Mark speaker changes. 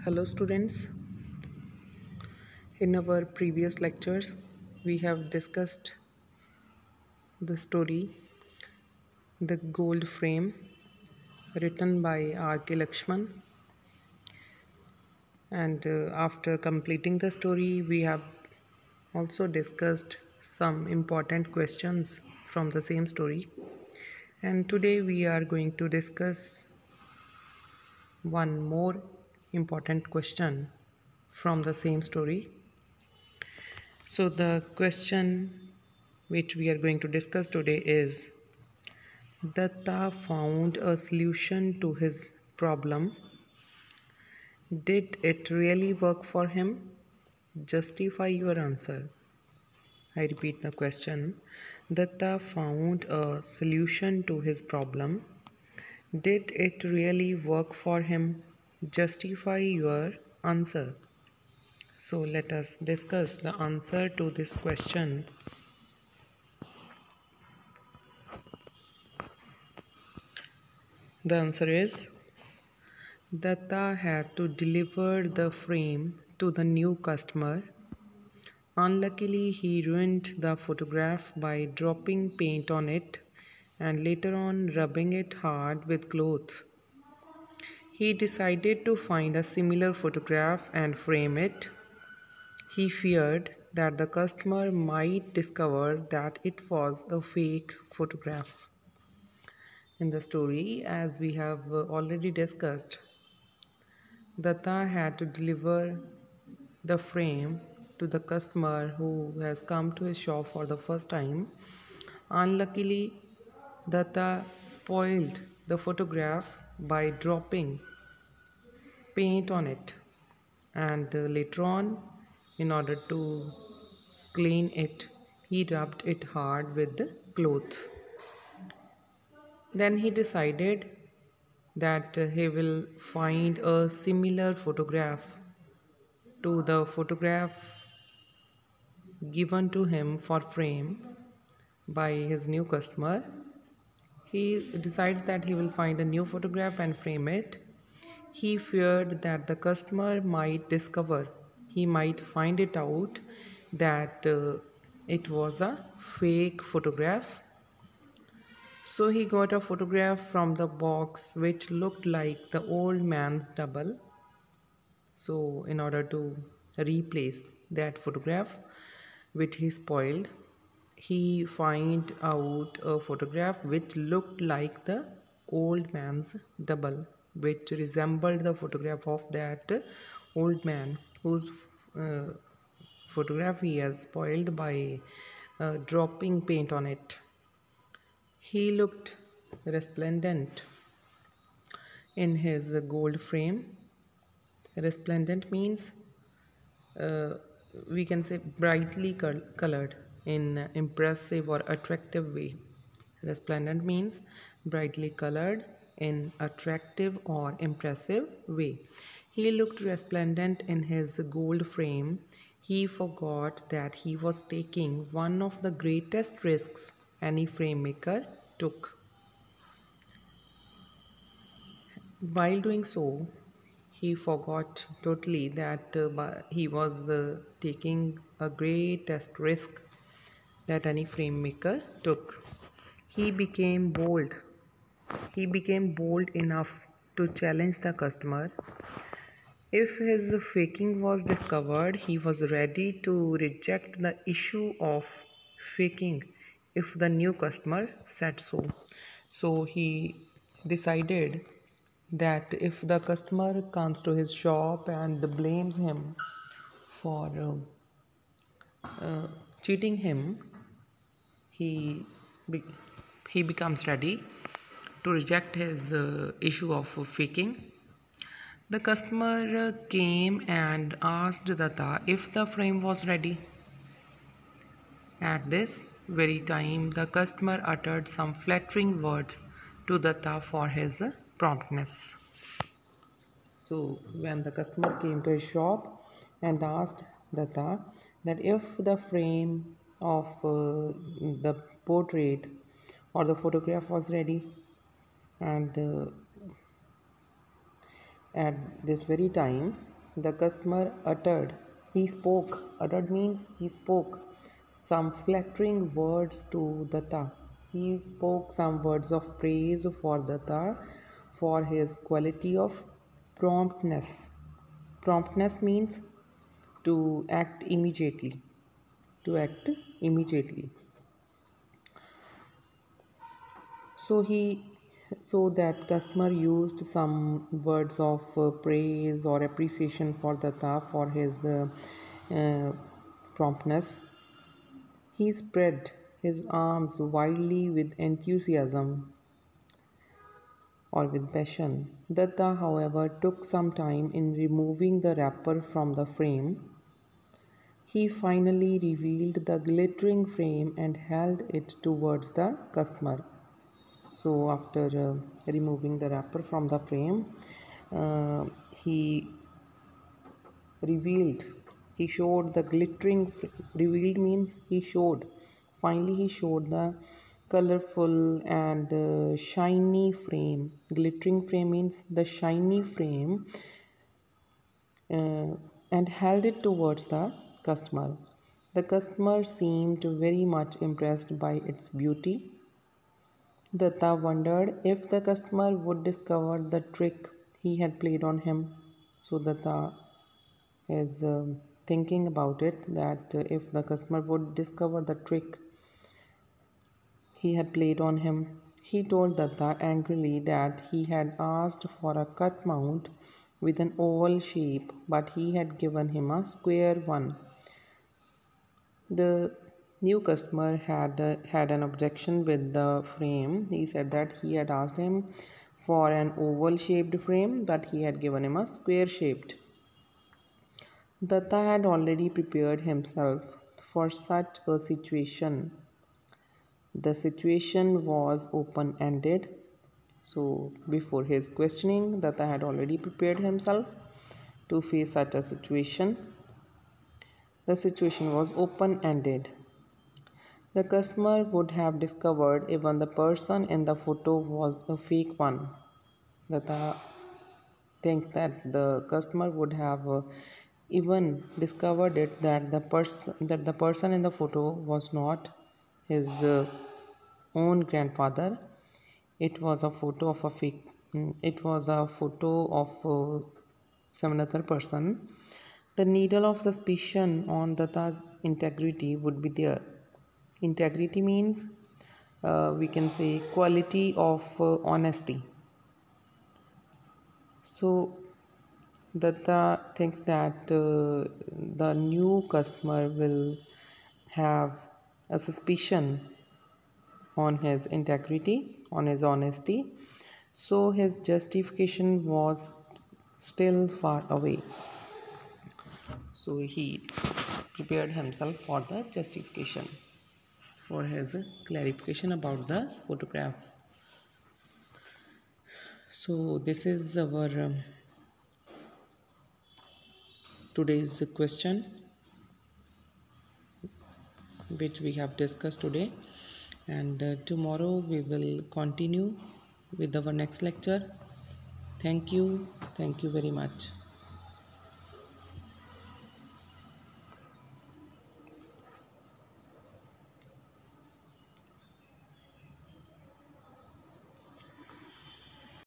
Speaker 1: Hello students, in our previous lectures we have discussed the story The Gold Frame written by R.K. Lakshman, and after completing the story we have also discussed some important questions from the same story, and today we are going to discuss one more important question from the same story. So the question which we are going to discuss today is: Datta found a solution to his problem. Did it really work for him? Justify your answer. I repeat the question. Datta found a solution to his problem. Did it really work for him? Justify your answer. So let us discuss the answer to this question. The answer is: Datta had to deliver the frame to the new customer. Unluckily, he ruined the photograph by dropping paint on it and later on rubbing it hard with cloth. He decided to find a similar photograph and frame it. He feared that the customer might discover that it was a fake photograph. In the story, as we have already discussed, Datta had to deliver the frame to the customer who has come to his shop for the first time. Unluckily, Datta spoiled the photograph by dropping paint on it, and later on, in order to clean it, he rubbed it hard with the cloth. Then he decided that he will find a similar photograph to the photograph given to him for frame by his new customer. He decides that he will find a new photograph and frame it. He feared that the customer might discover, he might find it out that it was a fake photograph. So he got a photograph from the box which looked like the old man's double. So in order to replace that photograph which he spoiled, he find out a photograph which looked like the old man's double, which resembled the photograph of that old man whose uh, photograph he has spoiled by dropping paint on it. He looked resplendent in his gold frame. Resplendent means uh, we can say brightly colored in impressive or attractive way. Resplendent means brightly colored in attractive or impressive way. He looked resplendent in his gold frame. He forgot that he was taking one of the greatest risks any frame maker took. While doing so, he forgot totally that he was taking a greatest risk that any frame maker took. He became bold. He became bold enough to challenge the customer. If his faking was discovered, he was ready to reject the issue of faking if the new customer said so. So he decided that if the customer comes to his shop and blames him for cheating him, he be- he becomes ready to reject his issue of faking. The customer came and asked Datta if the frame was ready. At this very time, the customer uttered some flattering words to Datta for his promptness. So, when the customer came to his shop and asked Datta that if the frame of the portrait or the photograph was ready, and at this very time, the customer uttered means he spoke some flattering words to Datta. He spoke some words of praise for Datta for his quality of promptness. Promptness means to act immediately. To act immediately. So that customer used some words of praise or appreciation for Datta for his uh, promptness. He spread his arms widely with enthusiasm or with passion. Datta, however, took some time in removing the wrapper from the frame. He finally revealed the glittering frame and held it towards the customer. So after removing the wrapper from the frame, he revealed he showed the revealed means he showed. Finally he showed the colorful and shiny frame. Glittering frame means the shiny frame, uh, and held it towards the customer. The customer seemed very much impressed by its beauty. Datta wondered if the customer would discover the trick he had played on him. So Datta is thinking about it, that if the customer would discover the trick he had played on him. He told Datta angrily that he had asked for a cut mount with an oval shape, but he had given him a square one. The new customer had an objection with the frame. He said that he had asked him for an oval shaped frame, but he had given him a square shaped. Datta had already prepared himself for such a situation. The situation was open ended. So, before his questioning, Datta had already prepared himself to face such a situation. The situation was open ended. The customer would have discovered even the person in the photo was a fake one. Datta thinks that the customer would have even discovered it that the person in the photo was not his own grandfather. It was a photo of a fake. It was a photo of some another person. The needle of suspicion on Datta's integrity would be there. Integrity means we can say quality of honesty. So Datta thinks that the new customer will have a suspicion on his integrity, on his honesty. So his justification was still far away. So he prepared himself for the justification, for his clarification about the photograph. So this is our today's question which we have discussed today, and tomorrow we will continue with our next lecture. Thank you very much.